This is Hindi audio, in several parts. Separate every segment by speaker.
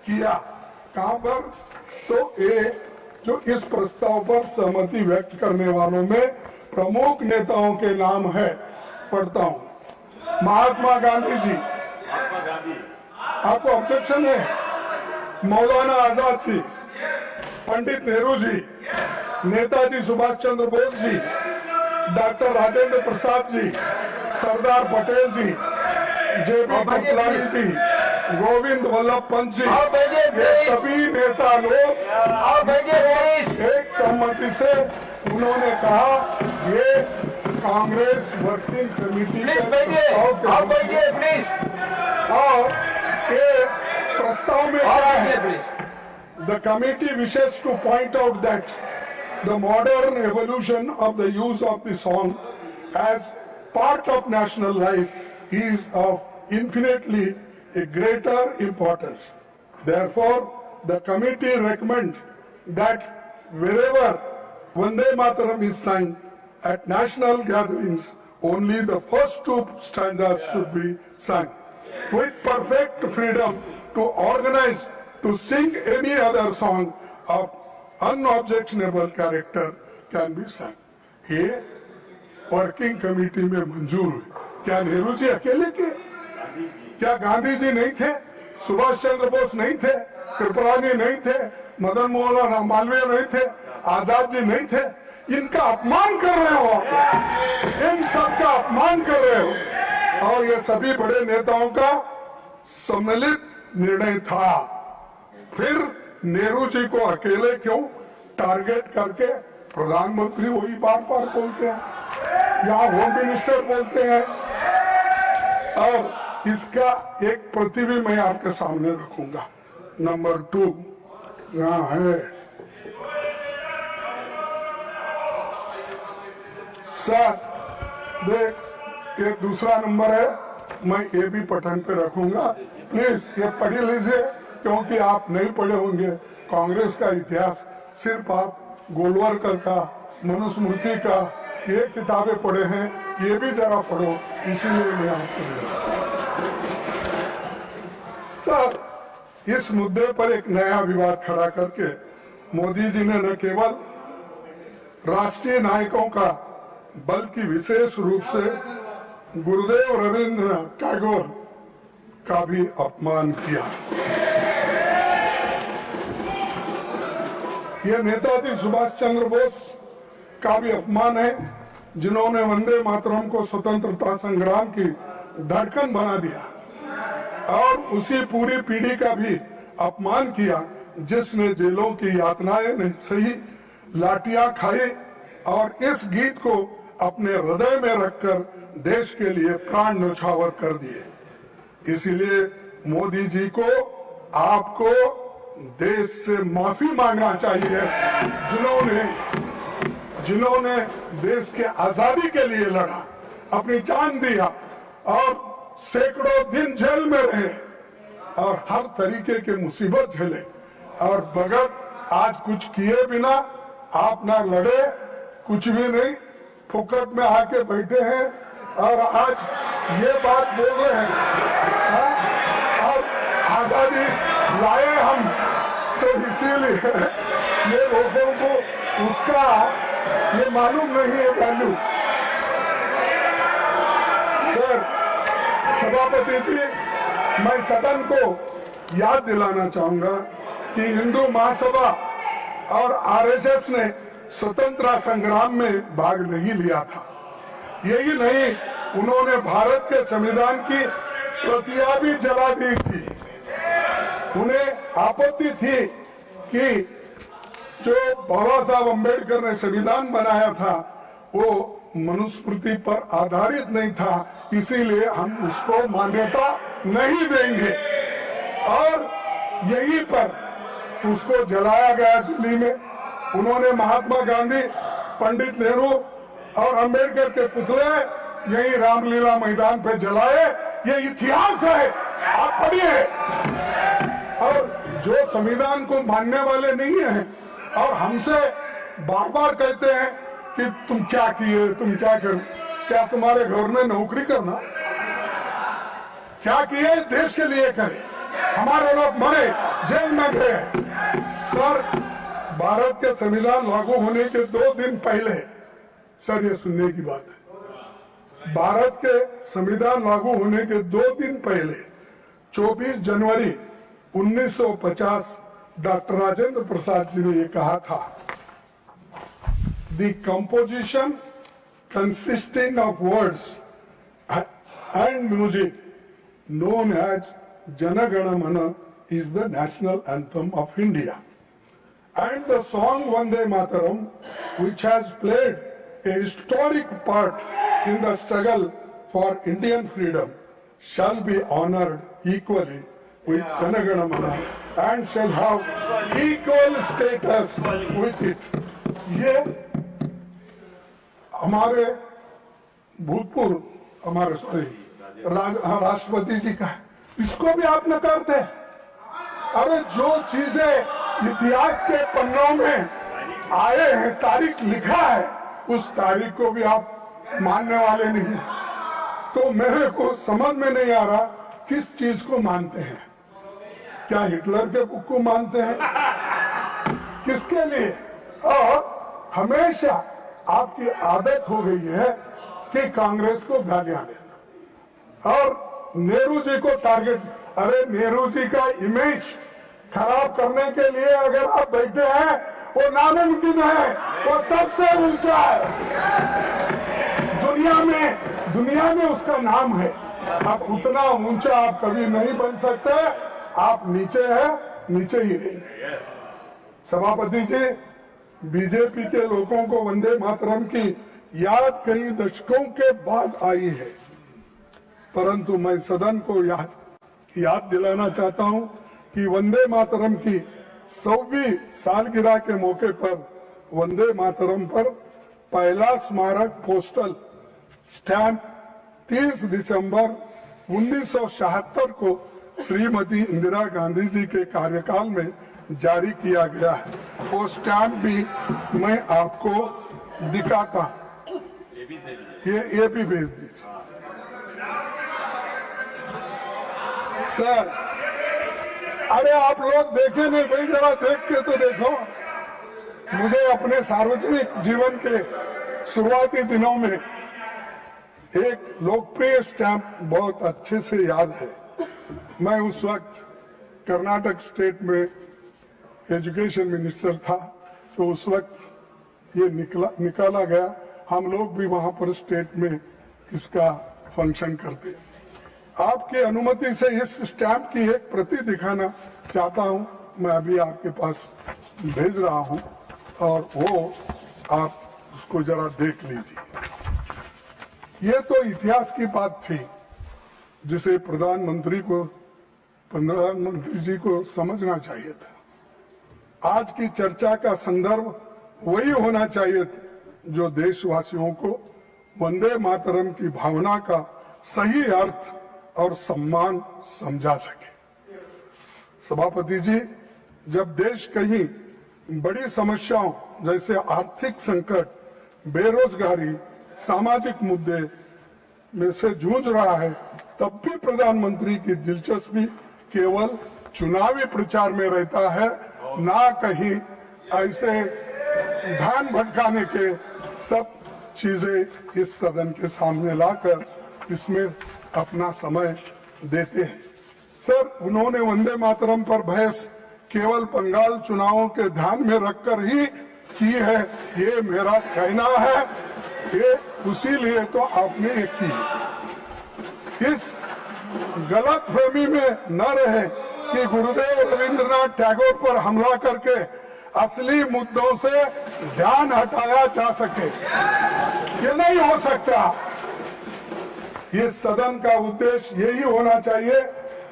Speaker 1: किया। कहां पर? तो ये जो इस प्रस्ताव पर सहमति व्यक्त करने वालों में प्रमुख नेताओं के नाम है, पढ़ता हूं। महात्मा गांधी जी, आपको ऑब्जेक्शन है? मौलाना आजाद जी, पंडित नेहरू जी, नेताजी सुभाष चंद्र बोस जी, डॉक्टर राजेंद्र प्रसाद जी, सरदार पटेल जी, जेबी कृपलानी जी, गोविंद वल्लभ पंत जी, ये सभी नेता लोग एक सहमति से उन्होंने कहा ये कांग्रेस वर्किंग कमेटी और ये प्रस्ताव में क्या है? The committee wishes to point out that the modern evolution of the use of the song as part of national life is of infinitely a greater importance. Therefore, the committee recommends that wherever Vande Mataram is sung at national gatherings, only the first two stanzas should be sung. With perfect freedom to organize to sing any other song of unobjectionable character can be sung. ये वर्किंग कमेटी में मंजूर हुई। क्या नेहरू जी अकेले थे? क्या गांधी जी नहीं थे? सुभाष चंद्र बोस नहीं थे? कृपलानी नहीं थे? मदन मोहन मालवीय नहीं थे? आजाद जी नहीं थे? इनका अपमान कर रहे हो आप, इन सबका अपमान कर रहे हो। और ये सभी बड़े नेताओं का सम्मिलित निर्णय था। फिर नेहरू जी को अकेले क्यों टारगेट करके प्रधानमंत्री वही बार बार बोलते हैं या होम मिनिस्टर बोलते हैं? और इसका एक प्रति भी मैं आपके सामने रखूंगा। नंबर 2 यहाँ है सर, देख ये दूसरा नंबर है, मैं ये भी पठन पे रखूंगा। प्लीज ये पढ़ लीजिए, क्योंकि आप नहीं पढ़े होंगे कांग्रेस का इतिहास। सिर्फ आप गोलवलकर का, मनुस्मृति का ये किताबें पढ़े हैं, ये भी जरा पढ़ो, इसीलिए मैं आपको सर इस मुद्दे पर एक नया विवाद खड़ा करके मोदी जी ने न केवल राष्ट्रीय नायकों का बल्कि विशेष रूप से गुरुदेव रविंद्रनाथ टैगोर का भी अपमान किया। यह नेताजी सुभाष चंद्र बोस का भी अपमान है, जिन्होंने वंदे मातरम को स्वतंत्रता संग्राम की धड़कन बना दिया, और उसी पूरी पीढ़ी का भी अपमान किया जिसने जेलों की यातनाएं नहीं सही, लाठियां खाई और इस गीत को अपने हृदय में रखकर देश के लिए प्राण न्यौछावर कर दिए। इसीलिए मोदी जी को, आपको देश से माफी मांगना चाहिए, जिन्होंने देश के आजादी के लिए लड़ा, अपनी जान दिया और सैकड़ों दिन जेल में रहे और हर तरीके के मुसीबत झेले, और भगत आज कुछ किए बिना आप ना लड़े, कुछ भी नहीं, फुकट में आके बैठे हैं और आज ये बात बोल रहे हैं और आजादी लाए हम, तो इसीलिए ये लोगों को उसका ये मालूम नहीं है वैल्यू। सर सभापति जी, मैं सदन को याद दिलाना चाहूंगा कि हिंदू महासभा और आरएसएस ने स्वतंत्रता संग्राम में भाग नहीं लिया था। यही नहीं, उन्होंने भारत के संविधान की प्रतियां भी जला दी थी। उन्हें आपत्ति थी कि जो बाबा साहब अम्बेडकर ने संविधान बनाया था वो मनुस्मृति पर आधारित नहीं था, इसीलिए हम उसको मान्यता नहीं देंगे, और यहीं पर उसको जलाया गया दिल्ली में। उन्होंने महात्मा गांधी, पंडित नेहरू और अंबेडकर के पुतले यही रामलीला मैदान पे जलाए। ये इतिहास है, आप पढ़िए। और जो संविधान को मानने वाले नहीं हैं और हमसे बार बार कहते हैं कि तुम क्या किए, तुम क्या कर, क्या तुम्हारे घर में नौकरी करना, क्या किए देश के लिए करे, हमारे लोग मरे, जेल में गए। सर, भारत के संविधान लागू होने के 2 दिन पहले, सर ये सुनने की बात है, भारत के संविधान लागू होने के 2 दिन पहले 24 जनवरी 1950 डॉक्टर राजेंद्र प्रसाद जी ने ये कहा था, the composition consisting of words and music known as Jana Gana Mana is the national anthem of India. And the song Vande Mataram, which has played a historic part in the struggle for Indian freedom, shall be honored equally with Jana Gana Mana and shall have equal status with it. ये हमारे भूतपूर्व राष्ट्रपति जी का है, इसको भी आप नकारते हैं। अरे जो चीजें इतिहास के पन्नों में आए हैं, तारीख लिखा है, उस तारीख को भी आप मानने वाले नहीं हैं। तो मेरे को समझ में नहीं आ रहा किस चीज को मानते हैं। क्या हिटलर के बुक को मानते हैं? किसके लिए? और हमेशा आपकी आदत हो गई है कि कांग्रेस को गालियां देना और नेहरू जी को टारगेट। अरे नेहरू जी का इमेज खराब करने के लिए अगर आप बैठे हैं, वो नामुमकिन है, वो सबसे ऊंचा है दुनिया में उसका नाम है। आप उतना ऊंचा आप कभी नहीं बन सकते, आप नीचे है, नीचे ही रहेंगे। सभापति जी, बीजेपी के लोगों को वंदे मातरम की याद कई दशकों के बाद आई है, परंतु मैं सदन को याद दिलाना चाहता हूं कि वंदे मातरम की 100वीं सालगिरह के मौके पर वंदे मातरम पर पहला स्मारक पोस्टल स्टैंप 30 दिसंबर 1976 को श्रीमती इंदिरा गांधी जी के कार्यकाल में जारी किया गया है। वो स्टैंप भी मैं आपको दिखाता हूं, ये भी भेज दीजिए सर। अरे आप लोग देखे नहीं भाई, जरा देख के तो देखो। मुझे अपने सार्वजनिक जीवन के शुरुआती दिनों में एक लोकप्रिय स्टैंप बहुत अच्छे से याद है। मैं उस वक्त कर्नाटक स्टेट में एजुकेशन मिनिस्टर था, तो उस वक्त ये निकाला गया। हम लोग भी वहां पर स्टेट में इसका फंक्शन करते। आपकी अनुमति से इस स्टैंप की एक प्रति दिखाना चाहता हूं। मैं अभी आपके पास भेज रहा हूं और वो आप उसको जरा देख लीजिए। ये तो इतिहास की बात थी जिसे प्रधानमंत्री जी को समझना चाहिए था। आज की चर्चा का संदर्भ वही होना चाहिए जो देशवासियों को वंदे मातरम की भावना का सही अर्थ और सम्मान समझा सके। सभापति जी, जब देश कहीं बड़ी समस्याओं जैसे आर्थिक संकट, बेरोजगारी, सामाजिक मुद्दे में से जूझ रहा है, तब भी प्रधानमंत्री की दिलचस्पी केवल चुनावी प्रचार में रहता है, ना कहीं ऐसे ध्यान भटकाने के सब चीजें इस सदन के सामने लाकर इसमें अपना समय देते हैं। सर, उन्होंने वंदे मातरम पर बहस केवल बंगाल चुनावों के ध्यान में रखकर ही की है, ये मेरा कहना है। ये उसी लिए तो आपने ये की। इस गलत फहमी में न रहे कि गुरुदेव रविंद्रनाथ टैगोर पर हमला करके असली मुद्दों से ध्यान हटाया जा सके। ये नहीं हो सकता। इस सदन का उद्देश्य यही होना चाहिए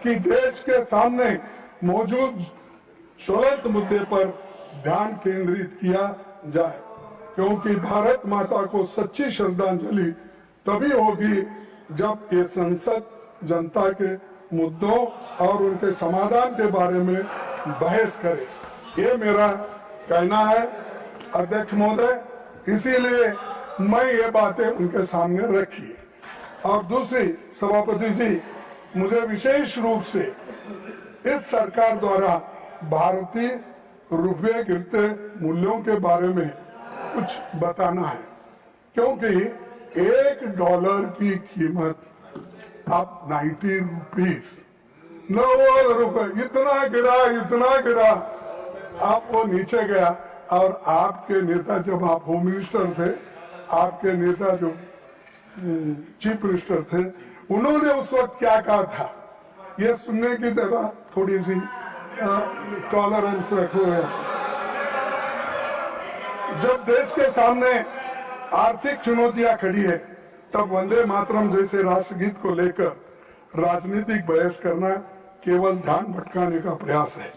Speaker 1: कि देश के सामने मौजूद ज्वलंत मुद्दे पर ध्यान केंद्रित किया जाए, क्योंकि भारत माता को सच्ची श्रद्धांजलि तभी होगी जब ये संसद जनता के मुद्दों और उनके समाधान के बारे में बहस करे। ये मेरा कहना है अध्यक्ष महोदय, इसीलिए मैं ये बातें उनके सामने रखी है। और दूसरी, सभापति जी, मुझे विशेष रूप से इस सरकार द्वारा भारतीय रुपये गिरते मूल्यों के बारे में कुछ बताना है, क्योंकि $1 की कीमत अब 90 रुपीस, 90 रुपए, इतना गिरा, अब वो नीचे गया। और आपके नेता, जब आप होम मिनिस्टर थे, आपके नेता जो चीफ मिनिस्टर थे, उन्होंने उस वक्त क्या कहा था, ये सुनने की तरह थोड़ी सी टॉलरेंस रखो। जब देश के सामने आर्थिक चुनौतियां खड़ी है, तब वंदे मातरम जैसे राष्ट्रगीत को लेकर राजनीतिक बहस करना केवल ध्यान भटकाने का प्रयास है।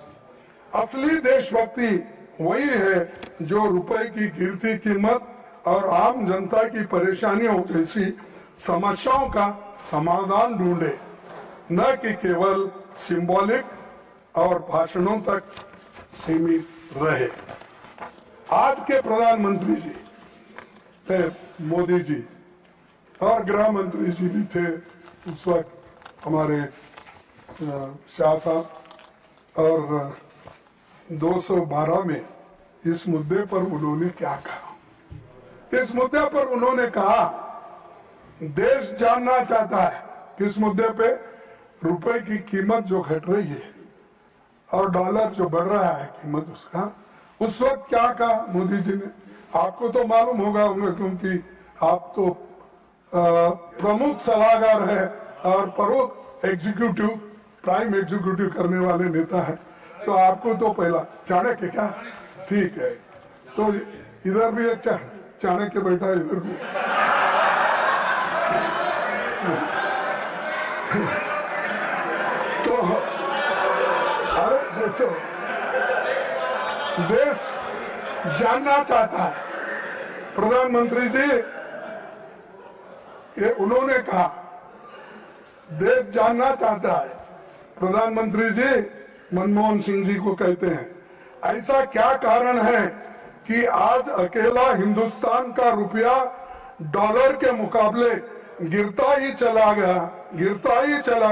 Speaker 1: असली देशभक्ति वही है जो रुपए की गिरती कीमत और आम जनता की परेशानियों जैसी समस्याओं का समाधान ढूंढे, न कि केवल सिंबॉलिक और भाषणों तक सीमित रहे। आज के प्रधानमंत्री जी थे मोदी जी, और गृह मंत्री जी भी थे उस वक्त हमारे शाह साहब, और 212 में इस मुद्दे पर उन्होंने क्या कहा। इस मुद्दे पर उन्होंने कहा, देश जानना चाहता है किस मुद्दे पे, रुपए की कीमत जो घट रही है और डॉलर जो बढ़ रहा है कीमत उसका। उस वक्त क्या कहा मोदी जी ने, आपको तो मालूम होगा, क्योंकि आप तो प्रमुख सलाहकार है और प्रमुख एग्जीक्यूटिव, प्राइम एग्जीक्यूटिव करने वाले नेता है, तो आपको तो पहला चाणक्य क्या, ठीक है, तो इधर भी एक चाणक्य बैठा, इधर भी तो अरे बेटो, देश जानना चाहता है। प्रधानमंत्री जी, ये उन्होंने कहा, देश जानना चाहता है। प्रधानमंत्री जी मनमोहन सिंह जी को कहते हैं, ऐसा क्या कारण है कि आज अकेला हिंदुस्तान का रुपया डॉलर के मुकाबले गिरता ही चला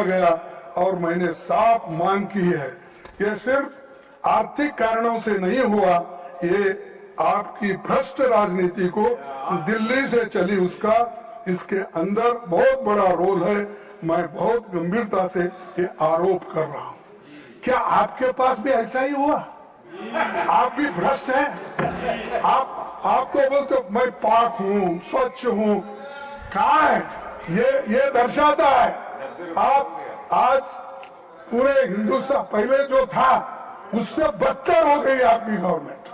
Speaker 1: गया, और मैंने साफ मांग की है, ये सिर्फ आर्थिक कारणों से नहीं हुआ, ये आपकी भ्रष्ट राजनीति को दिल्ली से चली उसका इसके अंदर बहुत बड़ा रोल है। मैं बहुत गंभीरता से ये आरोप कर रहा हूं। क्या आपके पास भी ऐसा ही हुआ? आप भी भ्रष्ट हैं? आप तो बोलते मैं पाक हूं, स्वच्छ हूं, कहाँ है? ये दर्शाता है आप आज पूरे हिंदुस्तान, पहले जो था उससे बदतर हो गई आपकी गवर्नमेंट,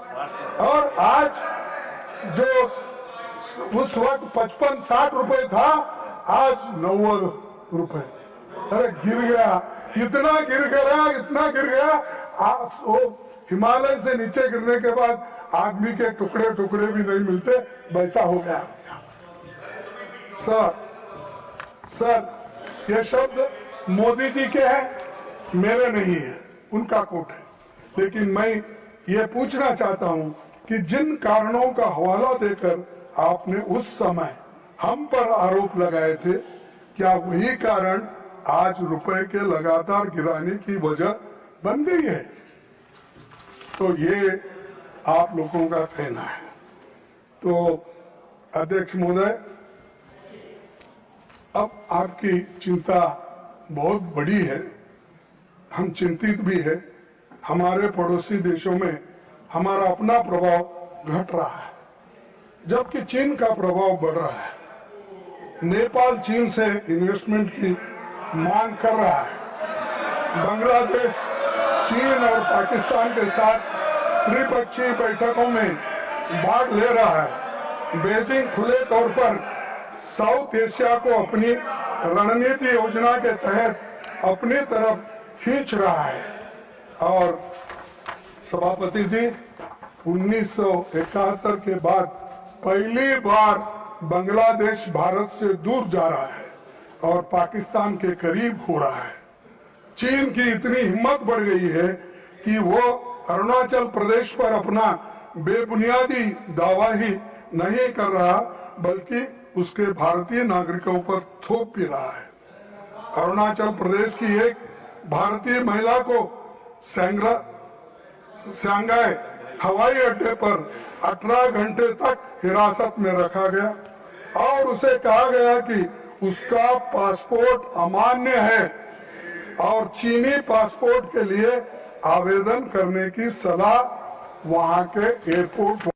Speaker 1: और आज जो उस वक्त 55-60 रुपए था, आज 90 रुपए। अरे गिर गया, इतना गिर गया, वो हिमालय से नीचे गिरने के बाद आदमी के टुकड़े भी नहीं मिलते, वैसा हो गया। सर, ये शब्द मोदी जी के हैं, मेरे नहीं है, उनका कोट है। लेकिन मैं ये पूछना चाहता हूं कि जिन कारणों का हवाला देकर आपने उस समय हम पर आरोप लगाए थे, क्या वही कारण आज रुपए के लगातार गिराने की वजह बन गई है? तो ये आप लोगों का कहना है। तो अध्यक्ष महोदय, अब आपकी चिंता बहुत बड़ी है, हम चिंतित भी है। हमारे पड़ोसी देशों में हमारा अपना प्रभाव घट रहा है, जबकि चीन का प्रभाव बढ़ रहा है। नेपाल चीन से इन्वेस्टमेंट की मांग कर रहा है। बांग्लादेश चीन और पाकिस्तान के साथ त्रिपक्षीय बैठकों में भाग ले रहा है। बीजिंग खुले तौर पर साउथ एशिया को अपनी रणनीति योजना के तहत अपनी तरफ खींच रहा है। और सभापति जी, 1971 के बाद पहली बार बांग्लादेश भारत से दूर जा रहा है और पाकिस्तान के करीब हो रहा है। चीन की इतनी हिम्मत बढ़ गई है कि वो अरुणाचल प्रदेश पर अपना बेबुनियादी दावा ही नहीं कर रहा, बल्कि उसके भारतीय नागरिकों पर थोप भी रहा है। अरुणाचल प्रदेश की एक भारतीय महिला को सांघाई हवाई अड्डे पर 18 घंटे तक हिरासत में रखा गया और उसे कहा गया कि उसका पासपोर्ट अमान्य है और चीनी पासपोर्ट के लिए आवेदन करने की सलाह वहां के एयरपोर्ट